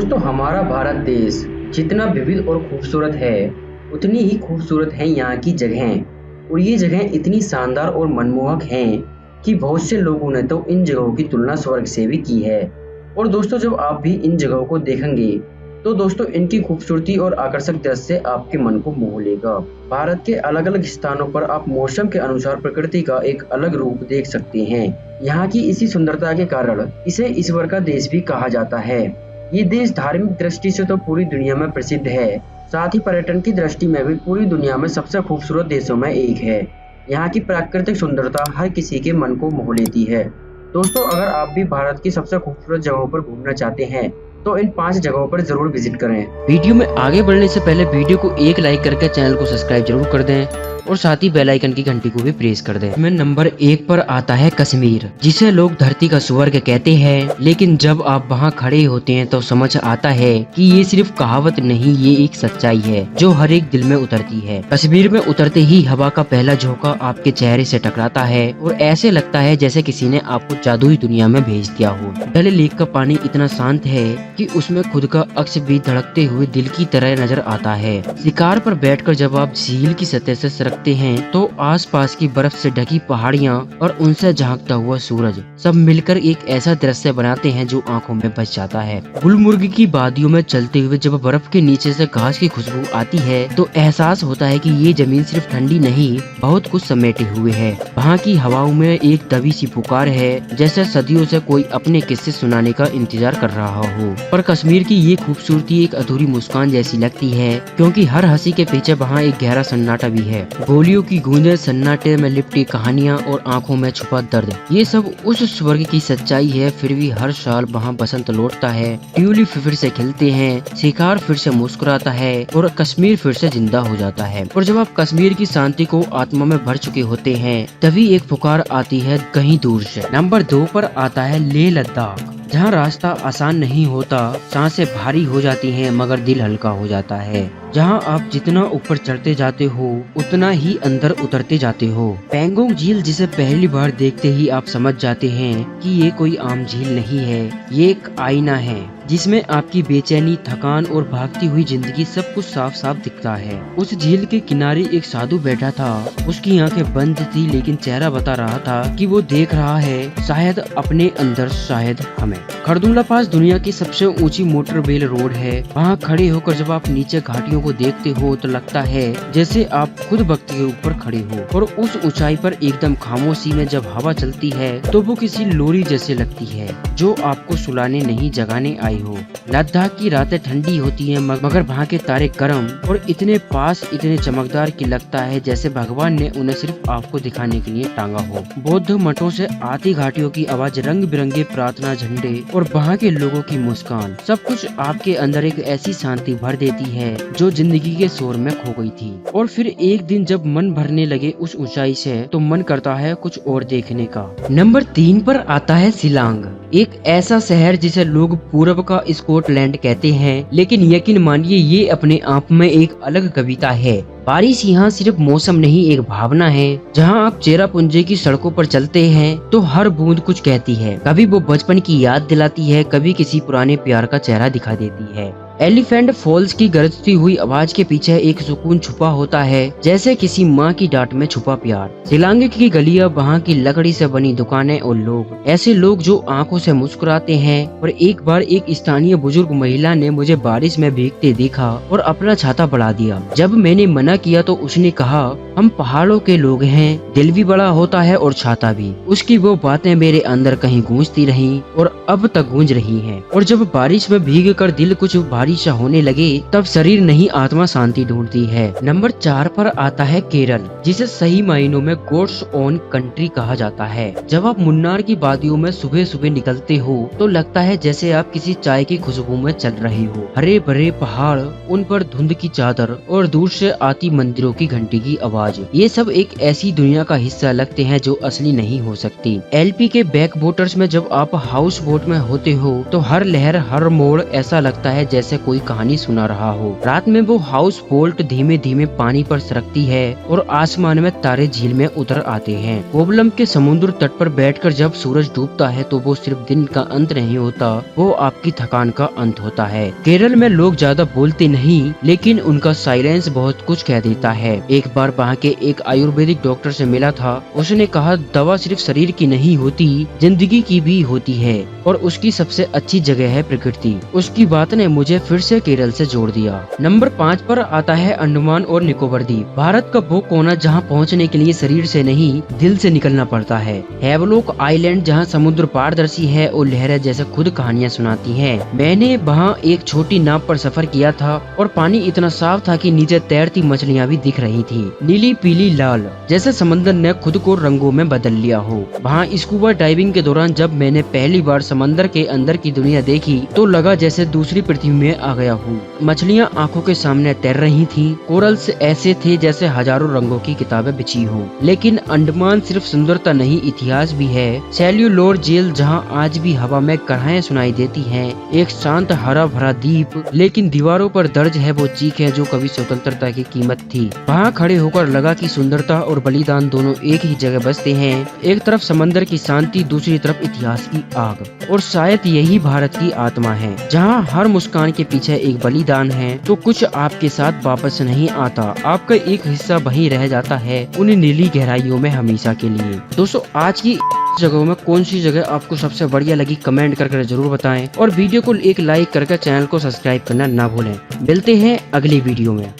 दोस्तों हमारा भारत देश जितना विविध और खूबसूरत है उतनी ही खूबसूरत है यहाँ की जगहें। और ये जगहें इतनी शानदार और मनमोहक हैं कि बहुत से लोगों ने तो इन जगहों की तुलना स्वर्ग से भी की है। और दोस्तों जब आप भी इन जगहों को देखेंगे तो दोस्तों इनकी खूबसूरती और आकर्षक दृश्य आपके मन को मोह लेगा। भारत के अलग अलग स्थानों पर आप मौसम के अनुसार प्रकृति का एक अलग रूप देख सकते हैं। यहाँ की इसी सुंदरता के कारण इसे ईश्वर का देश भी कहा जाता है। ये देश धार्मिक दृष्टि से तो पूरी दुनिया में प्रसिद्ध है, साथ ही पर्यटन की दृष्टि में भी पूरी दुनिया में सबसे खूबसूरत देशों में एक है। यहाँ की प्राकृतिक सुंदरता हर किसी के मन को मोह लेती है। दोस्तों अगर आप भी भारत की सबसे खूबसूरत जगहों पर घूमना चाहते हैं तो इन 5 जगहों पर जरूर विजिट करें। वीडियो में आगे बढ़ने से पहले वीडियो को एक लाइक करके चैनल को सब्सक्राइब जरूर कर दें और साथ ही बेल आइकन की घंटी को भी प्रेस कर दें। में नंबर 1 पर आता है कश्मीर, जिसे लोग धरती का स्वर्ग कहते हैं, लेकिन जब आप वहां खड़े होते हैं तो समझ आता है कि ये सिर्फ कहावत नहीं, ये एक सच्चाई है जो हर एक दिल में उतरती है। कश्मीर में उतरते ही हवा का पहला झोंका आपके चेहरे से टकराता है और ऐसे लगता है जैसे किसी ने आपको जादुई दुनिया में भेज दिया हो। डल लेक का पानी इतना शांत है कि उसमें खुद का अक्स भी धड़कते हुए दिल की तरह नजर आता है। शिकार पर बैठकर जब आप झील की सतह से सरकते हैं तो आसपास की बर्फ से ढकी पहाड़ियां और उनसे झांकता हुआ सूरज सब मिलकर एक ऐसा दृश्य बनाते हैं जो आंखों में बस जाता है। गुलमर्ग की वादियों में चलते हुए जब बर्फ के नीचे से घास की खुशबू आती है तो एहसास होता है कि ये जमीन सिर्फ ठंडी नहीं, बहुत कुछ समेटे हुए है। वहाँ की हवाओं में एक दबी सी पुकार है, जैसे सदियों से कोई अपने किस्से सुनाने का इंतजार कर रहा हो। पर कश्मीर की ये खूबसूरती एक अधूरी मुस्कान जैसी लगती है, क्योंकि हर हंसी के पीछे वहाँ एक गहरा सन्नाटा भी है। गोलियों की गूंजें, सन्नाटे में लिपटी कहानियाँ और आंखों में छुपा दर्द, ये सब उस स्वर्ग की सच्चाई है। फिर भी हर साल वहाँ बसंत लौटता है, ट्यूलिप फिर से खिलते हैं, शिकार फिर से मुस्कुराता है और कश्मीर फिर से जिंदा हो जाता है। और जब आप कश्मीर की शांति को आत्मा में भर चुके होते हैं तभी एक पुकार आती है कहीं दूर से। नंबर 2 पर आता है लेह लद्दाख, जहाँ रास्ता आसान नहीं होता, सांसें भारी हो जाती हैं मगर दिल हल्का हो जाता है। जहाँ आप जितना ऊपर चढ़ते जाते हो उतना ही अंदर उतरते जाते हो। पेंगोंग झील, जिसे पहली बार देखते ही आप समझ जाते हैं कि ये कोई आम झील नहीं है, ये एक आईना है जिसमें आपकी बेचैनी, थकान और भागती हुई जिंदगी सब कुछ साफ साफ दिखता है। उस झील के किनारे एक साधु बैठा था, उसकी आंखें बंद थी लेकिन चेहरा बता रहा था कि वो देख रहा है, शायद अपने अंदर, शायद हमें। खरदुंगला पास दुनिया की सबसे ऊंची मोटर रेल रोड है। वहाँ खड़े होकर जब आप नीचे घाटियों को देखते हो तो लगता है जैसे आप खुद वक्त के ऊपर खड़े हो। और उस ऊंचाई पर एकदम खामोशी में जब हवा चलती है तो वो किसी लोरी जैसे लगती है जो आपको सुलाने नहीं, जगाने आई हो। लद्दाख की रातें ठंडी होती हैं मगर वहाँ के तारे गर्म और इतने पास, इतने चमकदार कि लगता है जैसे भगवान ने उन्हें सिर्फ आपको दिखाने के लिए टांगा हो। बौद्ध मठों से आती घाटियों की आवाज, रंग बिरंगे प्रार्थना झंडे और वहाँ के लोगों की मुस्कान, सब कुछ आपके अंदर एक ऐसी शांति भर देती है जो जिंदगी के शोर में खो गई थी। और फिर एक दिन जब मन भरने लगे उस ऊंचाई से तो मन करता है कुछ और देखने का। नंबर 3 पर आता है शिलांग, एक ऐसा शहर जिसे लोग पूर्व का स्कॉटलैंड कहते हैं, लेकिन यकीन मानिए ये अपने आप में एक अलग कविता है। बारिश यहाँ सिर्फ मौसम नहीं, एक भावना है। जहाँ आप चेरापूंजी की सड़कों पर चलते हैं तो हर बूंद कुछ कहती है, कभी वो बचपन की याद दिलाती है, कभी किसी पुराने प्यार का चेहरा दिखा देती है। एलिफेंट फॉल्स की गरजती हुई आवाज के पीछे एक सुकून छुपा होता है, जैसे किसी माँ की डांट में छुपा प्यार। शिलांग की गलियां, वहाँ की लकड़ी से बनी दुकानें और लोग, ऐसे लोग जो आंखों से मुस्कुराते हैं। और एक बार एक स्थानीय बुजुर्ग महिला ने मुझे बारिश में भीगते देखा और अपना छाता बढ़ा दिया। जब मैंने मना किया तो उसने कहा, हम पहाड़ों के लोग हैं, दिल भी बड़ा होता है और छाता भी। उसकी वो बातें मेरे अंदर कहीं गूंजती रहीं और अब तक गूंज रही हैं। और जब बारिश में भीग कर दिल कुछ भारी सा होने लगे तब शरीर नहीं, आत्मा शांति ढूंढती है। नंबर 4 पर आता है केरल, जिसे सही मायनों में गॉड्स ओन कंट्री कहा जाता है। जब आप मुन्नार की वादियों में सुबह सुबह निकलते हो तो लगता है जैसे आप किसी चाय की खुशबू में चल रहे हो। हरे भरे पहाड़, उन पर धुंध की चादर और दूर से आती मंदिरों की घंटी की आवाज, ये सब एक ऐसी दुनिया का हिस्सा लगते हैं जो असली नहीं हो सकती। एलपी के बैक वॉटर्स में जब आप हाउस बोट में होते हो तो हर लहर, हर मोड़ ऐसा लगता है जैसे जैसे कोई कहानी सुना रहा हो। रात में वो हाउस बोट धीमे धीमे पानी पर सरकती है और आसमान में तारे झील में उतर आते हैं। कोवलम के समुद्र तट पर बैठकर जब सूरज डूबता है तो वो सिर्फ दिन का अंत नहीं होता, वो आपकी थकान का अंत होता है। केरल में लोग ज्यादा बोलते नहीं, लेकिन उनका साइलेंस बहुत कुछ कह देता है। एक बार वहाँ के एक आयुर्वेदिक डॉक्टर से मिला था। उसने कहा दवा सिर्फ शरीर की नहीं होती, जिंदगी की भी होती है और उसकी सबसे अच्छी जगह है प्रकृति। उसकी बात ने मुझे फिर से केरल से जोड़ दिया। नंबर 5 पर आता है अंडमान और निकोबार द्वीप। भारत का वो कोना जहाँ पहुँचने के लिए शरीर से नहीं दिल से निकलना पड़ता है। हैवलॉक आइलैंड जहाँ समुद्र पारदर्शी है और लहरें जैसे खुद कहानियाँ सुनाती हैं। मैंने वहाँ एक छोटी नाव पर सफर किया था और पानी इतना साफ था कि नीचे तैरती मछलियाँ भी दिख रही थी, नीली पीली लाल, जैसे समंदर ने खुद को रंगों में बदल लिया हो। वहाँ स्कूबा डाइविंग के दौरान जब मैंने पहली बार समंदर के अंदर की दुनिया देखी तो लगा जैसे दूसरी पृथ्वी में आ गया हूँ। मछलियाँ आंखों के सामने तैर रही थीं, कोरल्स ऐसे थे जैसे हजारों रंगों की किताबें बिछी हो। लेकिन अंडमान सिर्फ सुंदरता नहीं, इतिहास भी है। सेल्यूलोर जेल जहाँ आज भी हवा में कढ़ाएं सुनाई देती हैं, एक शांत हरा भरा द्वीप, लेकिन दीवारों पर दर्ज है वो चीखें जो कभी स्वतंत्रता की कीमत थी। वहाँ खड़े होकर लगा कि सुंदरता और बलिदान दोनों एक ही जगह बसते हैं। एक तरफ समंदर की शांति, दूसरी तरफ इतिहास की आग। और शायद यही भारत की आत्मा है, जहाँ हर मुस्कान के पीछे एक बलिदान है। तो कुछ आपके साथ वापस नहीं आता, आपका एक हिस्सा वहीं रह जाता है उन नीली गहराइयों में हमेशा के लिए। दोस्तों, आज की जगहों में कौन सी जगह आपको सबसे बढ़िया लगी कमेंट करके जरूर बताएं और वीडियो को एक लाइक करके चैनल को सब्सक्राइब करना ना भूलें। मिलते हैं अगली वीडियो में।